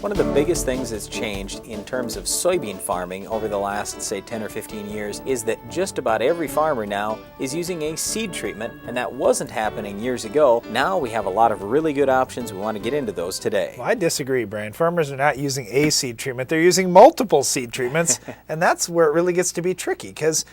One of the biggest things that's changed in terms of soybean farming over the last, say, 10 or 15 years is that just about every farmer now is using a seed treatment, and that wasn't happening years ago. Now we have a lot of really good options. We want to get into those today. Well, I disagree, Brian. Farmers are not using a seed treatment. They're using multiple seed treatments, and that's where it really gets to be tricky because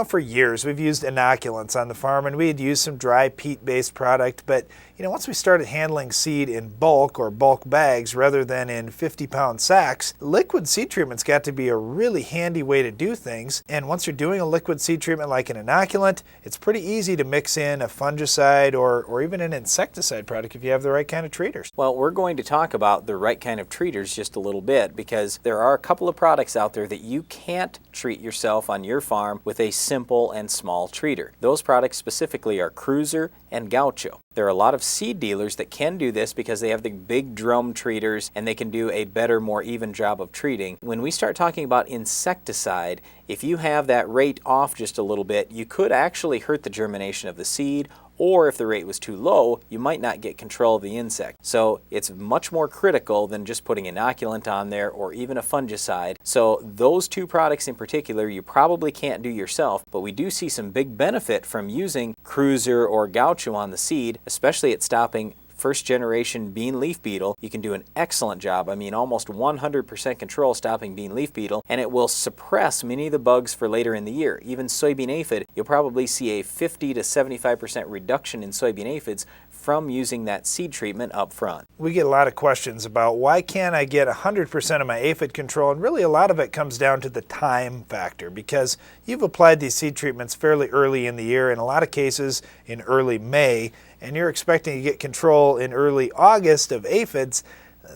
for years we've used inoculants on the farm, and we had used some dry peat-based product, but once we started handling seed in bulk or bulk bags rather than in 50-pound sacks, liquid seed treatments got to be a really handy way to do things. And once you're doing a liquid seed treatment like an inoculant, it's pretty easy to mix in a fungicide or even an insecticide product if you have the right kind of treaters. Well, we're going to talk about the right kind of treaters just a little bit because there are a couple of products out there that you can't treat yourself on your farm with a simple and small treater. Those products specifically are Cruiser and Gaucho. There are a lot of seed dealers that can do this because they have the big drum treaters and they can do a better, more even job of treating. When we start talking about insecticide, if you have that rate off just a little bit, you could actually hurt the germination of the seed, or if the rate was too low, you might not get control of the insect. So it's much more critical than just putting inoculant on there or even a fungicide. So those two products in particular, you probably can't do yourself, but we do see some big benefit from using Cruiser or Gaucho on the seed, especially at stopping first generation bean leaf beetle. You can do an excellent job. I mean, almost 100% control stopping bean leaf beetle, and it will suppress many of the bugs for later in the year. Even soybean aphid, you'll probably see a 50 to 75% reduction in soybean aphids from using that seed treatment up front. We get a lot of questions about why can't I get 100% of my aphid control, and really a lot of it comes down to the time factor because you've applied these seed treatments fairly early in the year, in a lot of cases in early May, and you're expecting to get control in early August of aphids.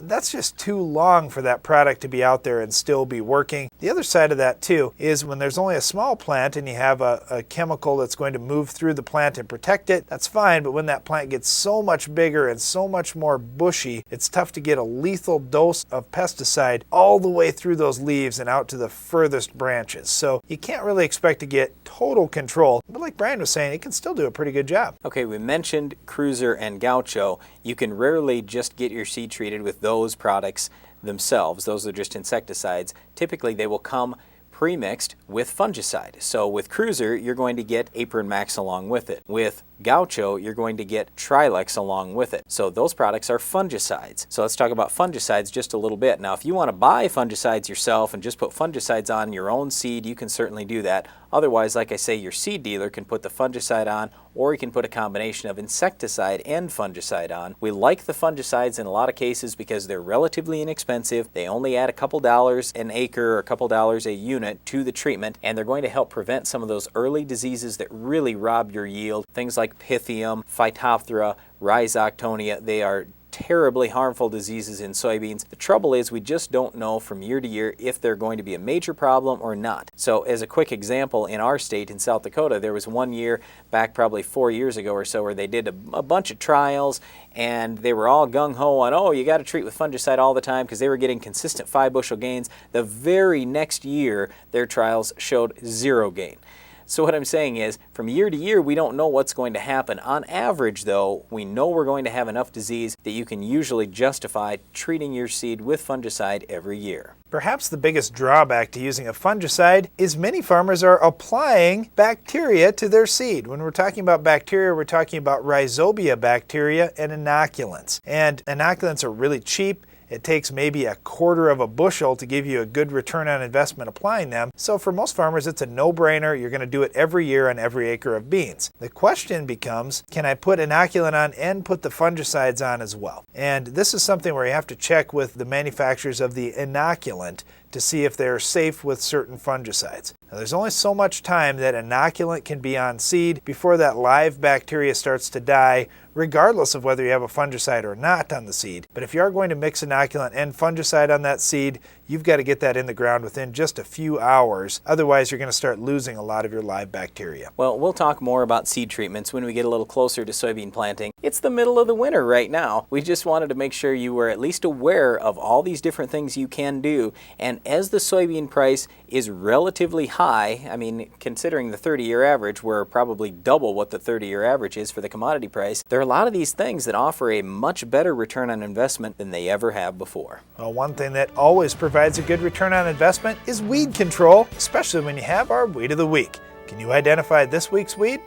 That's just too long for that product to be out there and still be working. The other side of that too is when there's only a small plant and you have a chemical that's going to move through the plant and protect it, that's fine, but when that plant gets so much bigger and so much more bushy, it's tough to get a lethal dose of pesticide all the way through those leaves and out to the furthest branches. So you can't really expect to get total control, but like Brian was saying, it can still do a pretty good job. Okay, we mentioned Cruiser and Gaucho. You can rarely just get your seed treated with those products themselves. Those are just insecticides. Typically they will come pre-mixed with fungicide. So with Cruiser, you're going to get Apron Max along with it. With Gaucho, you're going to get Trilix along with it. So those products are fungicides. So let's talk about fungicides just a little bit. Now, if you want to buy fungicides yourself and just put fungicides on your own seed, you can certainly do that. Otherwise, like I say, your seed dealer can put the fungicide on, or you can put a combination of insecticide and fungicide on. We like the fungicides in a lot of cases because they're relatively inexpensive. They only add a couple dollars an acre or a couple dollars a unit to the treatment, and they're going to help prevent some of those early diseases that really rob your yield. Things like Pythium, Phytophthora, Rhizoctonia. They are terribly harmful diseases in soybeans. The trouble is we just don't know from year to year if they're going to be a major problem or not. So as a quick example, in our state, in South Dakota, there was one year back probably 4 years ago or so where they did a bunch of trials and they were all gung-ho on, oh, you got to treat with fungicide all the time because they were getting consistent 5-bushel gains. The very next year, their trials showed 0 gain. So what I'm saying is, from year to year, we don't know what's going to happen. On average, though, we know we're going to have enough disease that you can usually justify treating your seed with fungicide every year. Perhaps the biggest drawback to using a fungicide is many farmers are applying bacteria to their seed. When we're talking about bacteria, we're talking about rhizobia bacteria and inoculants. And inoculants are really cheap. It takes maybe 1/4 of a bushel to give you a good return on investment applying them. So for most farmers, it's a no-brainer. You're going to do it every year on every acre of beans. The question becomes, can I put inoculant on and put the fungicides on as well? And this is something where you have to check with the manufacturers of the inoculant to see if they're safe with certain fungicides. Now, there's only so much time that inoculant can be on seed before that live bacteria starts to die, regardless of whether you have a fungicide or not on the seed. But if you are going to mix inoculant and fungicide on that seed, you've got to get that in the ground within just a few hours. Otherwise, you're going to start losing a lot of your live bacteria. Well, we'll talk more about seed treatments when we get a little closer to soybean planting. It's the middle of the winter right now. We just wanted to make sure you were at least aware of all these different things you can do. And as the soybean price is relatively high. I mean, considering the 30-year average, we're probably double what the 30-year average is for the commodity price. There are a lot of these things that offer a much better return on investment than they ever have before. Well, one thing that always provides a good return on investment is weed control, especially when you have our Weed of the Week. Can you identify this week's weed?